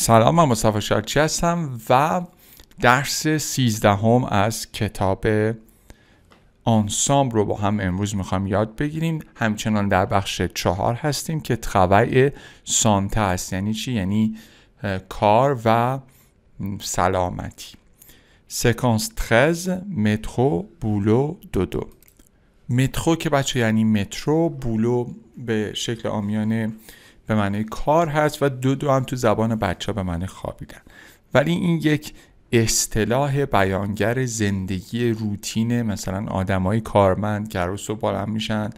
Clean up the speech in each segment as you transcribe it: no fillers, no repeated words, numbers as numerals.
سلام، من مصطفی شارچی هستم و درس 13 از کتاب آنسامبل رو با هم امروز میخوام یاد بگیریم. همچنان در بخش 4 هستیم که travail santé هست. یعنی چی؟ یعنی کار و سلامتی. سکانس 13 مترو بولو دودو. مترو که بچه یعنی مترو، بولو به شکل عامیانه به معنی کار هست و دودو هم تو زبان بچه ها به معنی خوابیدن. ولی این یک اصطلاح بیانگر زندگی روتین مثلا آدمای کارمند که روز صبح بلند میشن،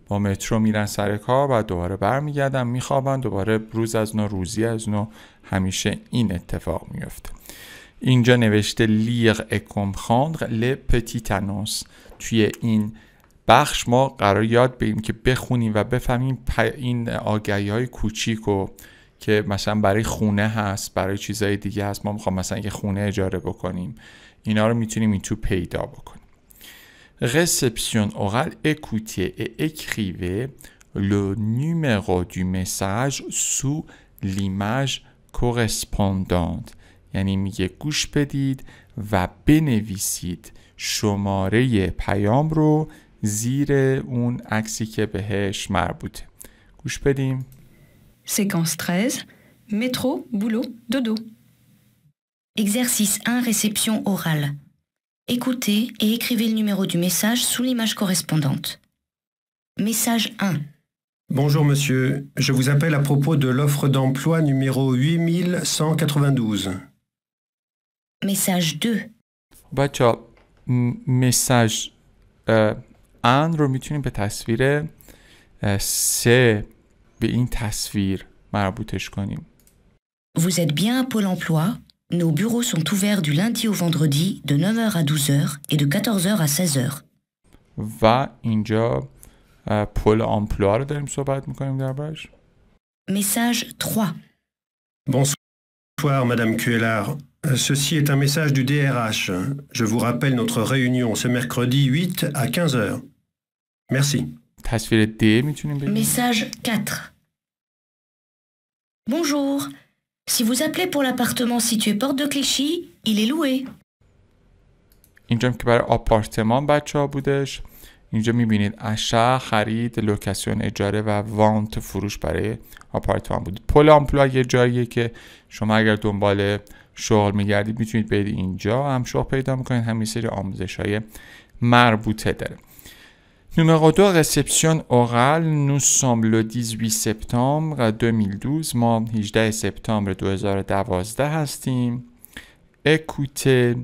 با مترو میرن سر کار و دوباره برمیگردن میخوابن، دوباره روز از نو روزی از نو، همیشه این اتفاق میفته. اینجا نوشته lire et comprendre les petites annonces. توی این بخش ما قرار یاد بگیریم که بخونیم و بفهمیم این آگهی‌های کوچیکو که مثلا برای خونه هست، برای چیزهای دیگه هست. ما میخوام مثلا یه خونه اجاره بکنیم، اینا رو میتونیم این تو پیدا بکنیم. Réception orale, écoutez et écrivez le numéro du message sous l'image correspondante. یعنی میگه گوش بدید و بنویسید شماره پیام رو زیر اون عکسی که بهش مربوطه. گوش بدیم. Séquence 13, métro, boulot, dodo. Exercice 1, réception orale. Écoutez et écrivez le numéro du message sous l'image correspondante. Message 1. Bonjour monsieur, je vous appelle à propos de l'offre d'emploi numéro 8192. Message 2. بچه مساج ان رو میتونیم به تصویر 3 به این تصویر مربوطش کنیم. Vous êtes bien à Pôle emploi. Nos bureaux sont ouverts du lundi au vendredi de 9h à 12h et de 14h à 16h. و اینجا پل آمپلوا رو داریم صحبت میکنیم دربارش. Message 3. Bonsoir madame Cuélard. Ceci est un message du DRH. Je vous rappelle notre réunion ce mercredi 8 à 15h. Merci. تصویر D میتونیم بگیم. Message 4. Bonjour. Si vous appelez pour l'appartement situé porte de Clichy, il est loué. اینجا که برای آپارتمان بچه ها بودش. اینجا میبینید اشا خرید، لوکاسیون اجاره و وانت فروش برای آپارتمان بود. پل آمپلوا یه جاییه که شما اگر دنبال شغل میگردید میتونید برید اینجا هم شغل پیدا میکنید. هم یه سری آموزش‌های مربوطه داره. Numéro 2, réception orale. Nous sommes le 18 septembre 2012. ما 18 سپتامبر 2012 هستیم. Écoutez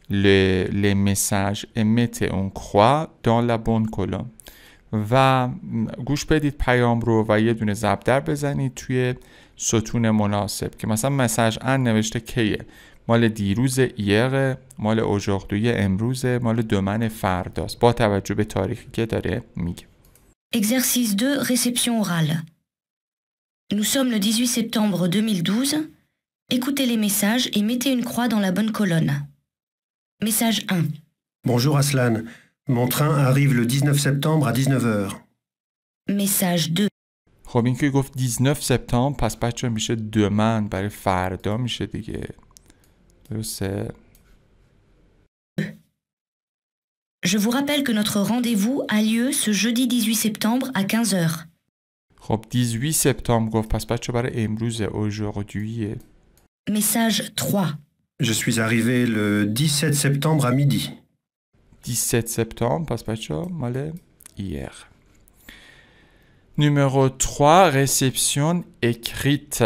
les messages et mettez une croix dans la bonne colonne. و گوش بدید پیام رو و یه دونه ضرب در بزنید توی ستون مناسب. که مثلا مساج ان نوشته کیه؟ مال دیروز ایره، مال اوژوردوی امروزه، مال دومن فرداست، با توجه به تاریخی که داره میگه. Exercice 2, réception orale. Nous sommes le 18 septembre 2012. Écoutez les messages et mettez une croix dans la bonne colonne. Message 1. Bonjour Aslan. Mon train arrive le 19 septembre à 19h. Message 2. خب این که گفت 19 سپتامبر پس بچه میشه دومن، برای فردا میشه دیگه. درسته؟ Je vous rappelle que notre rendez-vous a lieu ce jeudi 18 septembre à 15h. خب 18 سپتامبر گفت پس بچه برای امروز اوژوردویه. Message 3. Je suis arrivé le 17 septembre à midi. 17 سپتامبر پس بچه مال hier. Numéro 3, réception écrite.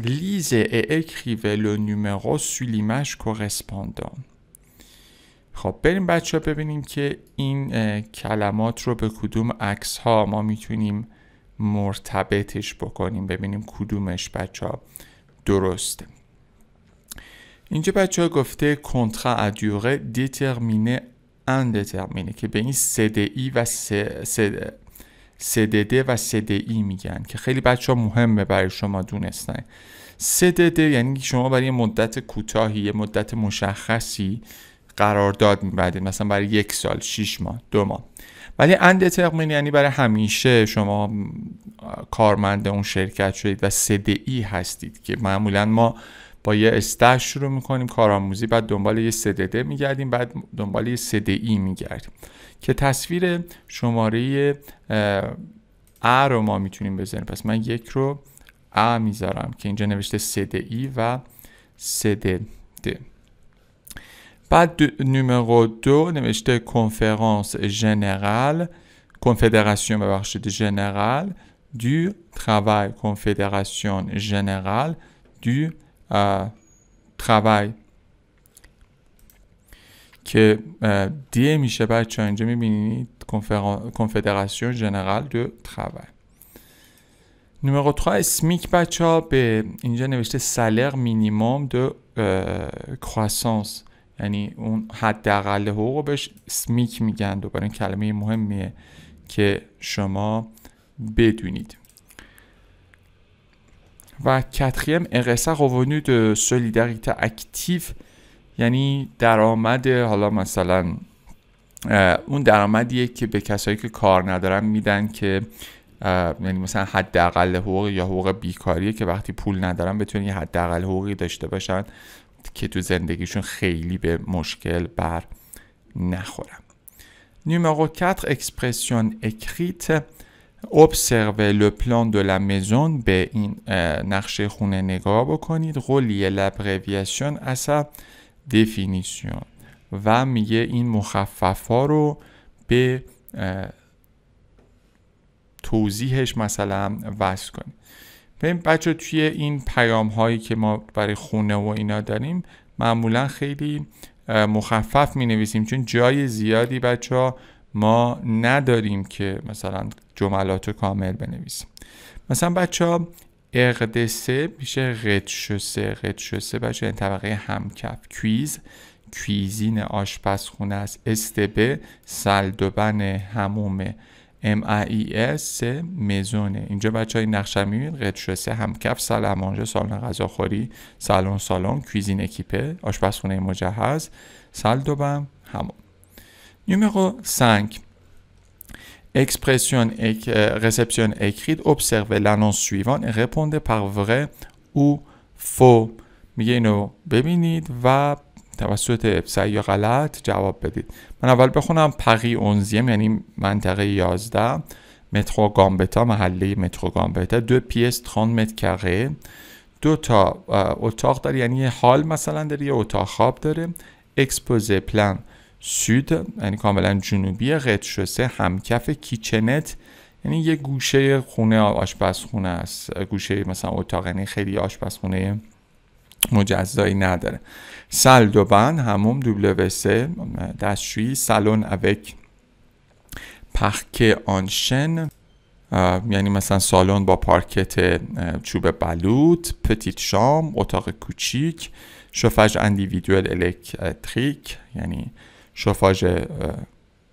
Lisez et écrivez le numéro sur l'image correspondante. خب بریم بچه ها ببینیم که این کلمات رو به کدوم عکس ها ما میتونیم مرتبطش بکنیم، ببینیم کدومش بچه ها درسته. اینجا بچه ها گفته contrat à durée déterminée indéterminée که به این CDI و CDD و CDI میگن که خیلی بچه ها مهمه برای شما دونستن. CDD یعنی شما برای یه مدت کوتاهی، یه مدت مشخصی قرارداد می‌بندید، مثلا برای 1 سال، 6 ماه، 2 ماه. ولی اندترمین یعنی برای همیشه شما کارمند اون شرکت شدید و CDI هستید که معمولا ما با یه استاژ شروع میکنیم کارآموزی، بعد دنبال یه CDD میگردیم، بعد دنبال یه CDI میگردیم که تصویر شماره A رو ما میتونیم بذاریم. پس من 1 رو A میذارم که اینجا نوشته CDI و CDD. بعد نمره 2 نوشته کنفرانس ژنرال، کنفدراسیون ببخشید ژنرال du travail، کنفدراسیون ژنرال du travail که دی میشه بچه ها. اینجا میبینید کنفدراسیون ژنرال دو travail. نمره 3 اسمیک بچه ها، به اینجا نوشته سالر مینیموم دو کرواسانس، یعنی اون حداقل حقوق رو بهش اسمیک میگن. دوباره این کلمه مهمیه که شما بدونید. و quatrième RSA revenu de solidarité active، یعنی درآمد، حالا مثلا اون درآمدیه که به کسایی که کار ندارن میدن که یعنی مثلا حداقل حقوق یا حقوق بیکاریه که وقتی پول ندارن بتونن یه حداقل حقوقی داشته باشن که تو زندگیشون خیلی به مشکل بر نخورن. نمره 4 expression écrite. observez le plan de la maison، به این نقشه خونه نگاه بکنید. reliez l'abréviation à sa définition، و میگه این مخفف ها رو به توضیحش مثلا وصل کنید. ببین بچه توی این پیام هایی که ما برای خونه و اینا داریم معمولا خیلی مخفف می نویسیم، چون جای زیادی بچه ها ما نداریم که مثلا جملات کامل بنویسیم. مثلا بچه ها اقدسه میشه رد-شوسه. رد-شوسه بچه این طبقه همکف. کویز، کویزین آشپزخونه است. استبه، سلدوبن همومه. MAIS مزونه. اینجا بچه های نقشه میبینید رد-شوسه همکف، سال امانجه سالن غذاخوری، سالن کویزین اکیپه آشپزخونه مجهز، سلدوبن هموم. نمره 5 expression réception écrite. observez l'annonce suivante et répondez par vrai ou faux. میگه اینو ببینید و توسط صحیح یا غلط جواب بدید. من اول بخونم. پری 11، یعنی منطقه 11، مترو گامبتا، محله مترو گامبتا. 2 pièces 30 متر کاره، 2 تا اتاق داره، یعنی یه هال مثلا داره، یه اتاق خواب داره. اکسپوزه پلان سود، یعنی کاملا جنوبی. رد-شوسه همکف. کیچنت یعنی یه گوشه خونه آشپزخونه است، گوشه مثلا اتاق، یعنی خیلی آشپزخونه مجزایی نداره. سلدوبن هموم، WC دستشویی. سالن اوک پارکه آنشن، یعنی مثلا سالن با پارکت چوب بلوط. پتیت شام اتاق کوچیک. شوفاژ اندیویدوال الکتریک، یعنی شوفاژ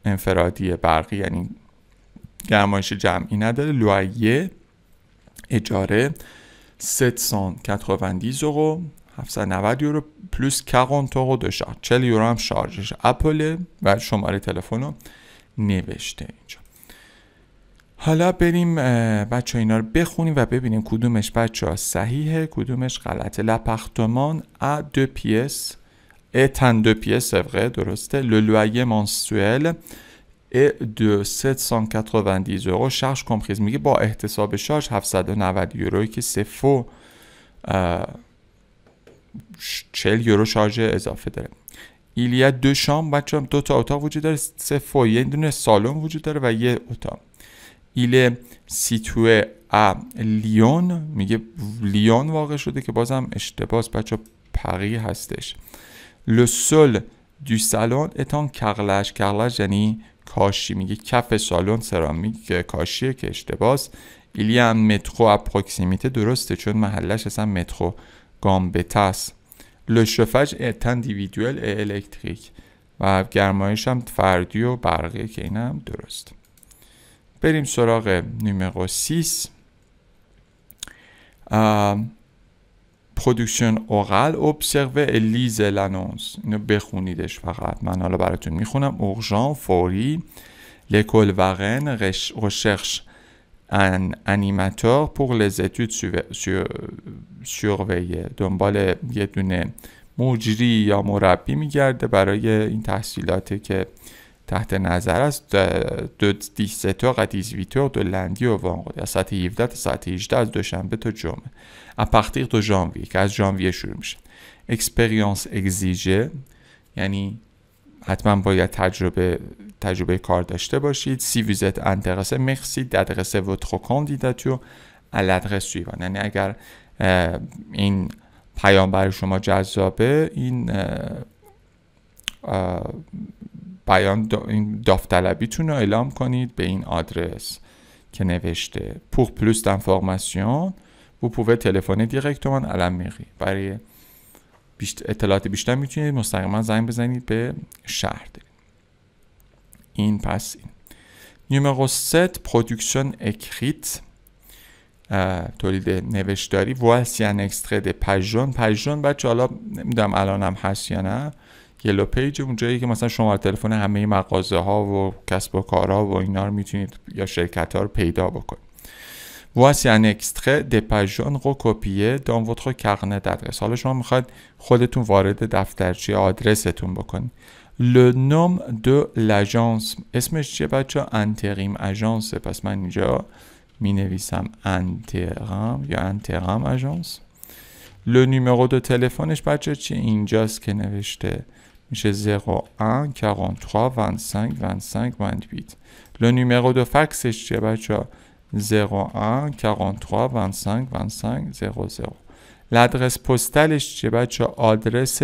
انفرادی برقی، یعنی گرمایش جمعی نداره. لوایه اجاره 790 یورو، 790 یورو پلوس 40 یورو دو شارژ، 40 یورو هم شارژش. اپل و شماره تلفن رو نوشته اینجا. حالا بریم بچه اینا رو بخونیم و ببینیم کدومش بچه ها صحیحه کدومش غلطه. l'appartement à 2 pièces est en 2 pièces، c'est vrai، درسته. le loyer mensuel est de 790 euros charge comprise. میگه با احتساب شارژ 790 یورویی که سفو 40 یورو شارژ اضافه داره. il y a 2 chambres، بچه هم 2 تا اتاق وجود داره. سفو یه دونه سالن وجود داره و یه اتاق. il est situé à Lyon، میگه لیون واقع شده که بازم اشتباهه بچه، پری هستش. le sol du salon est en carrelage، carrelage یعنی کاشی، میگه کف سالن سرامیک کاشیه که اشتباهه. il y a un métro à proximité، درسته چون محلش اصلا مترو گامبتا است. le chauffage est individuel et électrique، و گرمایش هم فردی و برقیه که این هم درست. بریم سراغ نمره 6. پرودکشن اورال. observez et lisez l'annonce، اینو بخونیدش فقط. من حالا براتون میخونم. urgent فوری. L'école Varenne recherche un animateur pour les études surveillées. دنبال یه دونه مجری یا مربی میگرده برای این تحصیلاتی که تحت نظر است. de 17h à 18h de lundi au vendredi. از ساعت 17 تا ساعت 18 از دوشنبه تا جمعه. à partir de janvier که از ژانویه شروع میشه. expérience exigée یعنی حتما باید تجربه کار داشته باشید. si vous êtes intéressé merci d'adresser votre candidature à l'adresse suivante. یعنی اگر این پیام برای شما جذابه این این داوطلبیتون رو اعلام کنید به این آدرس که نوشته. pour plus d'informations vous pouvez téléphoner directement à la mairie. برای اطلاعات بیشتر میتونید مستقیما زنگ بزنید به شهر. این پس این. numéro 7 production écrite تولید نوشتاری. voici un extrait de page jaune. بچه حالا نمیدونم الانم هست یا نه. یلو پیج اونجایی که مثلا شماره تلفن همه مغازه ها و کسب و کارها و اینا رو میتونید یا شرکت ها رو پیدا بکنید. voici un extrait de page jaune recopié dans votre carnet d'adresse. حالا شما میخواید خودتون وارد دفترچه آدرستون بکنید. le nom de l'agence اسمش چیه بچه؟ انتریم اژانس. پس من اینجا می نویسم انترام یا انترام اژانس. le numéro de تلفنش بچه چیه؟ اینجاست که نوشته میشه 01 43 25 25 28. le numéro de faxش چیه بچه؟ 01 43 25 25 00. l'adresse پستالش چیه بچه؟ آدرس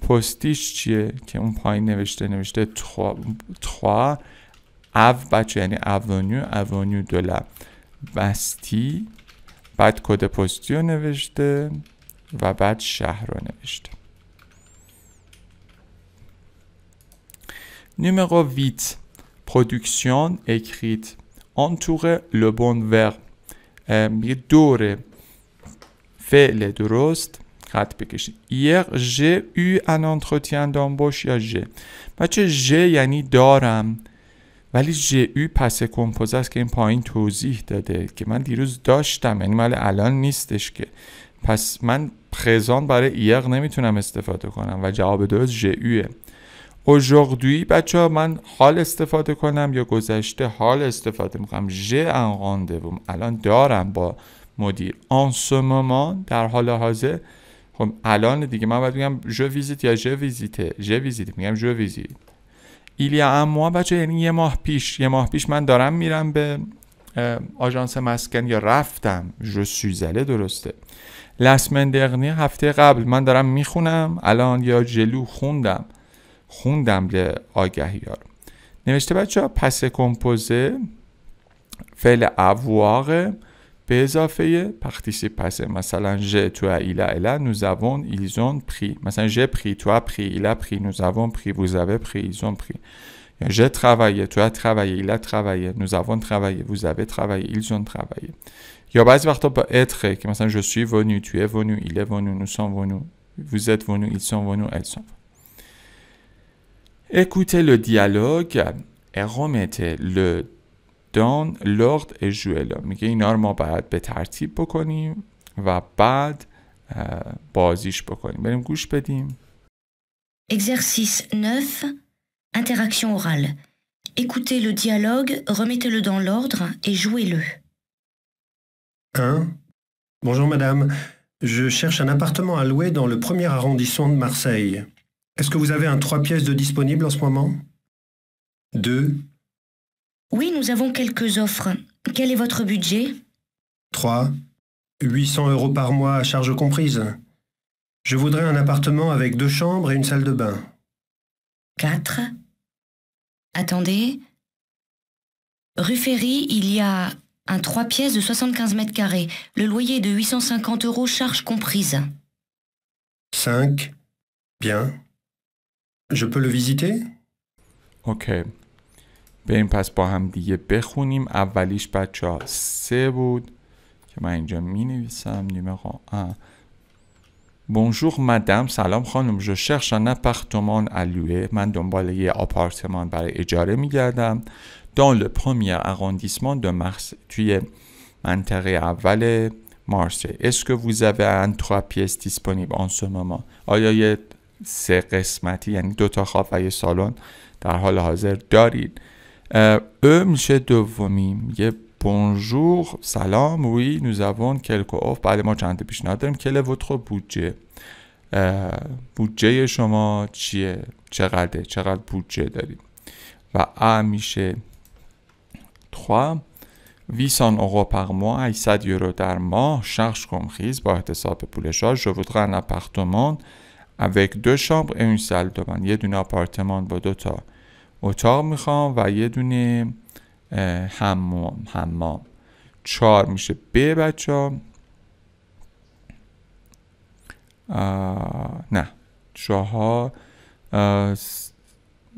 پستیش چیه که اون پایین نوشته 3 او بچه یعنی اونیو دو لا بستی. بعد کد پستی رو نوشته و بعد شهر رو نوشته. numéro 8 production écrite entourer le bon verbe. میگه دور فعل درست خط بکشید. hier j'ai eu un entretien d'embauche یا j'ai. بچه j'ai یعنی دارم ولی j'ai eu پس کمپوزه است که این پایین توضیح داده که من دیروز داشتم، یعنی مال الان نیستش که. پس من پرزان برای hier نمیتونم استفاده کنم و جواب درست j'ai eu. aujourd'hui بچه من حال استفاده کنم یا گذشته حال استفاده میکنم. j'ai un rendez-vous الان دارم با مدیر. en ce moment در حال حاضر. خب الان دیگه من باید بگم je visite یا j'ai visité میگم je visite. il y a un mois بچه یعنی یه ماه پیش من دارم میرم به آژانس مسکن یا رفتم. je suis allé درسته. la semaine dernière هفته قبل من دارم میخونم الان یا جلو خوندم به آگهی ها رو نوشته. بچه ها پس کمپوزه فعل avoir به اضافه پارتیسیپ پاسه. مثلا j'ai toi il a nous avons ils ont pris. مثلا j'ai pris toi pris il a pris nous avons pris vous avez pris ils ont pris. یا j'ai travaillé toi as travaillé il a travaillé nous avons travaillé vous avez travaillé ils ont travaillé. یا بعضی وقتا با être که مثلا je suis venu tu es venu il est venu nous sommes venus vous êtes venus ils sont venus elles sont. écoutez le dialogue et remettez-le dans l'ordre et jouez-le. میگه اینا رو ما باید به ترتیب بکنیم و بعد بازیش بکنیم. بریم گوش بدیم. Exercice 9. Interaction orale. Écoutez le dialogue, remettez-le dans l'ordre et jouez-le. 1. Bonjour madame, je cherche un appartement à louer dans le 1er arrondissement de Marseille. Est-ce que vous avez un 3 pièces de disponible en ce moment? 2. Oui, nous avons quelques offres. Quel est votre budget? 3. 800 € par mois à charge comprise. Je voudrais un appartement avec 2 chambres et une salle de bain. 4. Attendez. Rue Ferry, il y a un 3 pièces de 75 mètres carrés. Le loyer est de 850 €, charge comprise. 5. Bien. Je peux le visiter? اوکی. بریم پس با هم دیگه بخونیم. اولیش بچه ها 3 بود که من اینجا می نویسم. numéro 1 Bonjour madame، سلام خانم، je cherche un appartement à louer. من دنبال یه آپارتمان برای اجاره میگردم. dans le premier arrondissement de Marseille. توی منطقه اول مارسی. Est-ce que vous avez un 3 pièces disponible en ce moment? آیا یه 3 قسمتی یعنی 2 تا خواب و یه سالن در حال حاضر دارید؟ میشه دومی. یه bonjour سلام. oui nous avons quelques offres. بله ما چند تا پیشنهاد داریم. quel est votre budget؟ بودجه شما چیه؟ چقدر بودجه دارید؟ و میشه 3 800 euros par mois 800 euro در ماه charge comprise با احتساب پول شارژ. je voudrais un appartement avec 2 chambres et une salle de bain. یه دونه آپارتمان با 2 تا اتاق میخوام و یه دونه حمام. 4 میشه ب بچه نه 4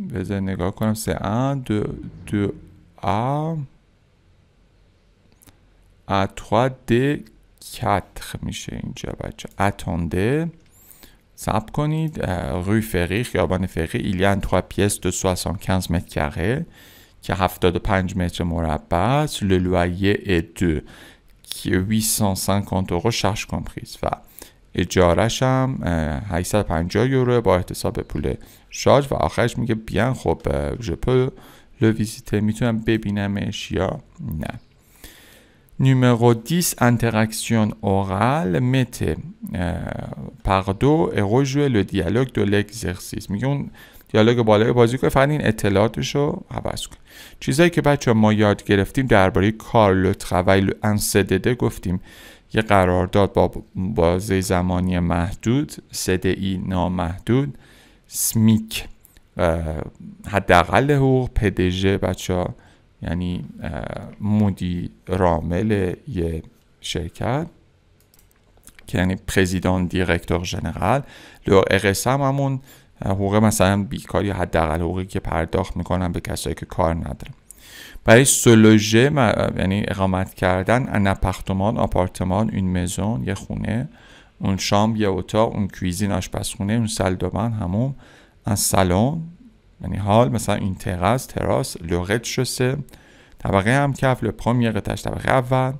بذار نگاه کنم 3 1 2 A A3 D 4 میشه اینجا بچه. attendez صبر کنید. rue Ferry خیابان فقی. il y a 3 pièces de 75 mètres carrés که 75 متر مربع است. le loyer est 2 qui 850 euros charge comprise و اجارش هم 850 یورو با احتساب پول شارژ. و آخرش میگه بیان خب je peux le visiter. میتونم ببینمش یا نه. numéro 10 interaction orale mettez par deux et rejouez le dialogue de l'exercice. میگه اون دیالوگ بالای بازی کنه، فقط این اطلاعاتشو عوض کن. چیزایی که بچه ما یاد گرفتیم درباره کار le travail un CDD گفتیم یه قرارداد با بازه زمانی محدود، CDI نامحدود، سمیک حداقل حقوق، PDG بچه یعنی مدیر عامل یه شرکت که یعنی پرزیدان دیرکتور ژنرال. لو RSA همون حقوق مثلا بیکاری، حداقل حقوقی که پرداخت میکنن به کسایی که کار ندارن. برای سولوژه یعنی اقامت کردن ان اپارتمان آپارتمان، اون مزون یه خونه، اون شام یه اتاق، اون کویزین آشپزخونه، اون سال دو بان هموم، ان سالن یعنی حال مثلا این تراس لو رez-de-chaussée طبقه هم کف، لو پرمییر étage طبقه اول،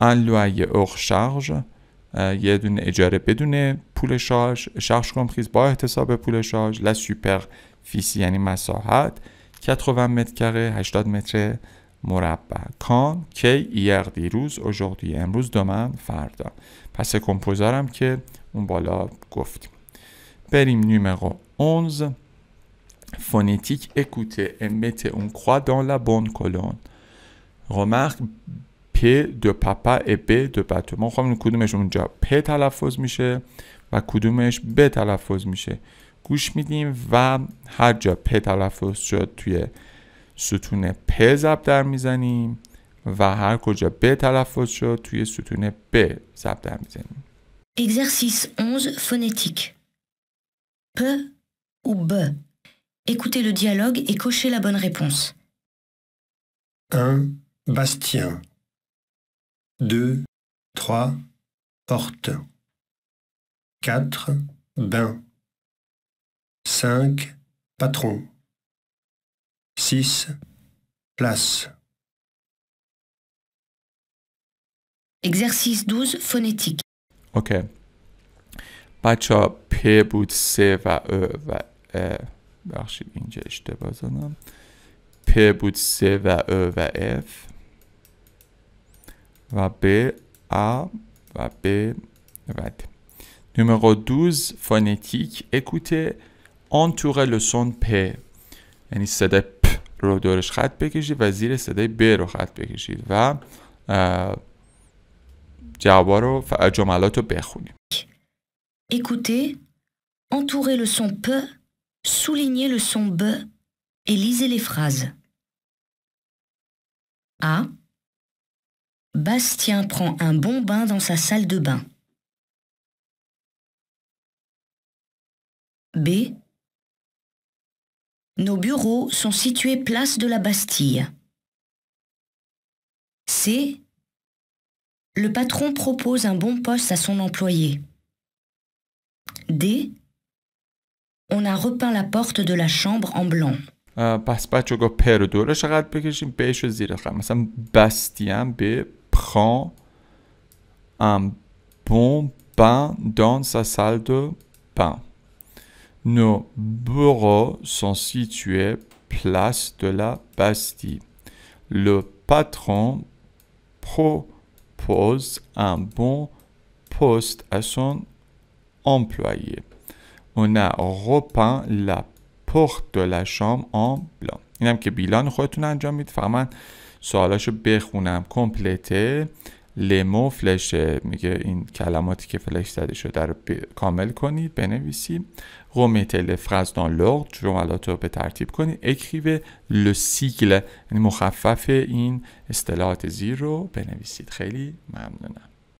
ان لویر اور شارژ یه دونه اجاره بدون پول شارژ کمپریز با احتساب پول شارژ، لا سوپرفیسی یعنی مساحت 80 متر کره 80 متر مربع، کان کی hier دیروز aujourd'hui امروز دومن فردا. پس کمپوزارم که اون بالا گفتیم. بریم numéro 11 phonétique. écoutez et mettez une croix dans la bonne colonne. remarque P de papa et B de bateau. ما خواهیم کدومش اونجا P تلفظ میشه و کدومش B تلفظ میشه. گوش میدیم و هر جا P تلفظ شد توی ستون P ضرب در میزنیم و هر کجا B تلفظ شد توی ستون B ضرب در میزنیم. Exercice 11 phonétique. P ou B. Écoutez le dialogue et cochez la bonne réponse. 1. Bastien. 2. 3. Porte. 4. Bain. 5. Patron. 6. Place. Exercice 12 phonétique. اوکی بچه ها P بود C و E و بخشید اینجا اشتباه زدم. P بود C و E و F و B A و B و D. Numéro 12 phonétique. écoutez entourez le son P یعنی صدای P رو دورش خط بکشید و زیر صدای B رو خط بکشید و جوابا رو جملات رو بخونیم. Écoutez, entourez le son P, soulignez le son B et lisez les phrases. A. Bastien prend un bon bain dans sa salle de bain. B. Nos bureaux sont situés place de la Bastille. C. Le patron propose un bon poste à son employé. D. On a repeint la porte de la chambre en blanc. پس بچه گفت پ رو دورش قد بکشیم، بهش رو زیر خط. مثلا Bastien به prend un bon bain dans sa salle de bain. Nos bureaux sont situés place de la Bastille. Le patron propose un bon poste à son employé. On a repeint la porte de la chambre en blanc. اینم که بیلان خودتون انجام میدید. فقط من سوالاشو بخونم. کمپلیته لیمو فلشه، میگه این کلماتی که فلش زده شده رو کامل کنید، بنویسید. remettez les phrases dans l'ordre، جملات رو به ترتیب کنید. écrivez le sigle، یعنی مخفف این اصطلاحات زیر رو بنویسید. خیلی ممنونم.